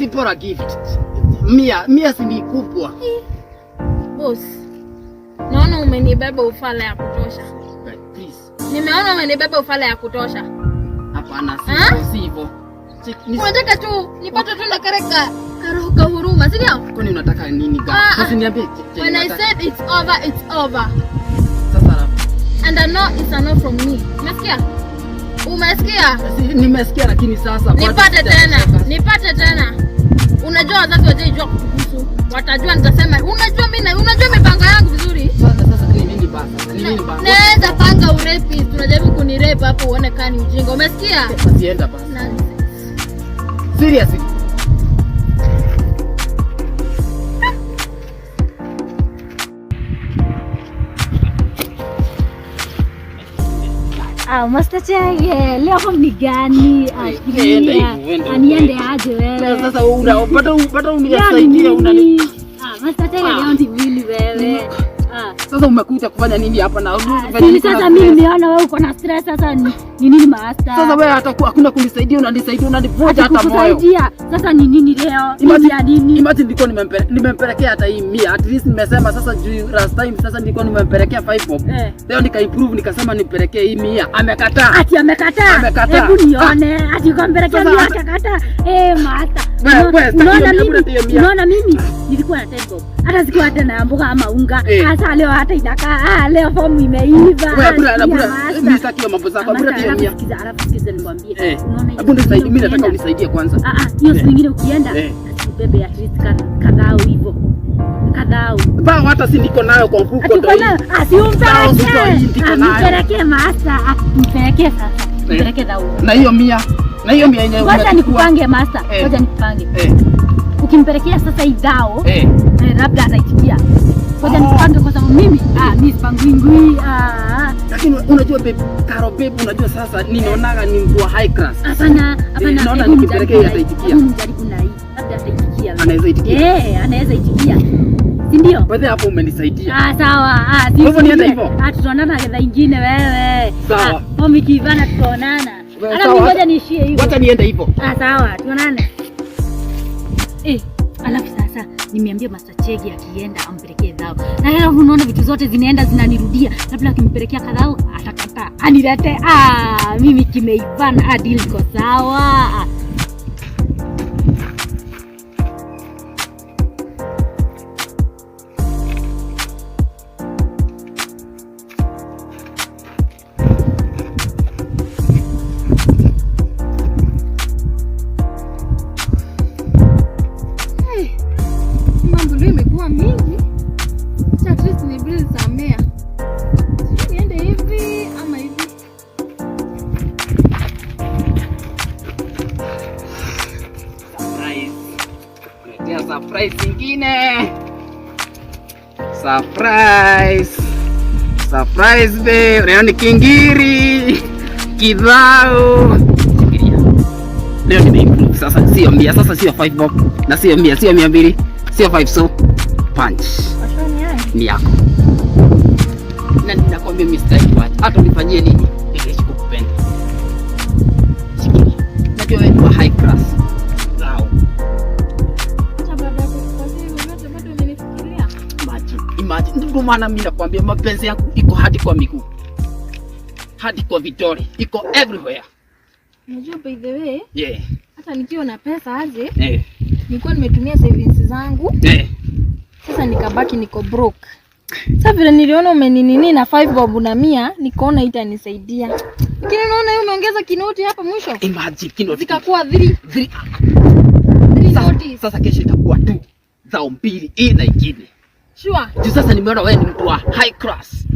Sipora gift. Mia si ni kubwa. Boss. Naona umenibeba ufala ya kutosha. Please. Nimeona umenibeba ufala ya kutosha. Hapana, si hivyo. Unataka tu nipate tu na kareka karoka huruma, si ndio? Kwani unataka nini gani? Sasa niambie. When I said it's over, it's over. Sasa and I know it's a no from me. Umesikia? Umesikia? Nimesikia, lakini sasa nipate tena. Unajua wazazi wajijua kuhusu. Watajua nitasema, unajua mipango yangu vizuri. Sasa ni nini basi? Naweza panga urepi, tunajaribu kunirepa hapo uone kani ujinga. Umesikia? Sienda basi. Seriously. Master Chege, leo kwa mgani? Aniende aje wewe? Sasa unapata unisaidia unani. Master Chege leo ndivili wewe. Sasa umekuja kufanya nini hapa na sasa mimi nimeona wewe uko na stress sasa ni nini master? Sasa wewe hata hakuna kunisaidia unanivuja hata moyo. Sasa ni nini leo? Imagine nilikuwa nimempelekea hata hii 100. At least nimesema sasa last time sasa nilikuwa nimempelekea 5 bob. Leo nika-improve nikasema nipelekee hii 100. Amekataa. Ati amekataa. Hebu nione. Ati ukampelekea 100 akakataa. Master. Unaona mimi nilikuwa na 10 bob. Hata sikuwa hata na mboga ama unga. Sasa leo hata inakaa leo fomu imeiva. Mimi sitaki mambo zako. Sikiza nikwambie. Hebu nisaidie, mimi nataka unisaidie kwanza. Hiyo siku nyingine ukienda ubebe at least kadhaa hivyo. Kadhaa. Bao hata si niko nayo kwa mfuko ndio. Nipelekee master. Nipelekee sasa. Nipelekee dhao. Na hiyo 100 yenyewe. Ngoja nikupange master. Ngoja nikupange. Ukimpelekea sasa hii dhao, labda ataitikia. Ngoja nipange kwa sababu mimi sipangwingwi. Lakini unajua babe, Karo babe, unajua sasa ninaonaga ni mtu wa high class. Hapana. Naona nikipelekea ataitikia. Jaribu na hii. Labda ataitikia. Anaweza itikia. Anaweza itikia. Si ndio? Wewe hapo umenisaidia. Sawa. Hivyo niende hivyo. Tutaonana kadha nyingine wewe. Sawa. Mimi kivana tutaonana. Hata ngoja niishie hivyo. Wacha niende hivyo. Sawa, tuonane. Alafu sasa nimeambia Master Chege akienda ampelekee dhao. Na leo unaona vitu zote zinaenda zinanirudia. Labda akimpelekea kadhao atakataa. Anilete mimi kimeivana deal iko sawa. Surprise ingine. Surprise be. Unaona kingiri. Kidhao. Leo nimeimprove sasa, sio 100, sasa sio 5 bob na sio 100, sio 200, sio 5, so punch. Ni yako. Na ninakwambia Mr. Edward, hata unifanyie nini? Nitakupenda. Shikilia. Najua wewe ni high class. Zao. Imagine, ndio maana mimi nakwambia mapenzi yako iko hadi kwa miguu. Hadi kwa vidole, iko everywhere. Unajua by the way? Yeah. Hata nikiwa na pesa aje? Nilikuwa nimetumia savings zangu. Sasa nikabaki niko broke. Sasa vile niliona umeninini na 5 bob na 100, nikaona itanisaidia. Lakini unaona wewe umeongeza kinoti hapa mwisho? Imagine kinoti zikakuwa 3 noti. Sasa kesho itakuwa 2. Zao 2 na ingine. Sure. Sasa nimeona wewe ni mtu wa high class.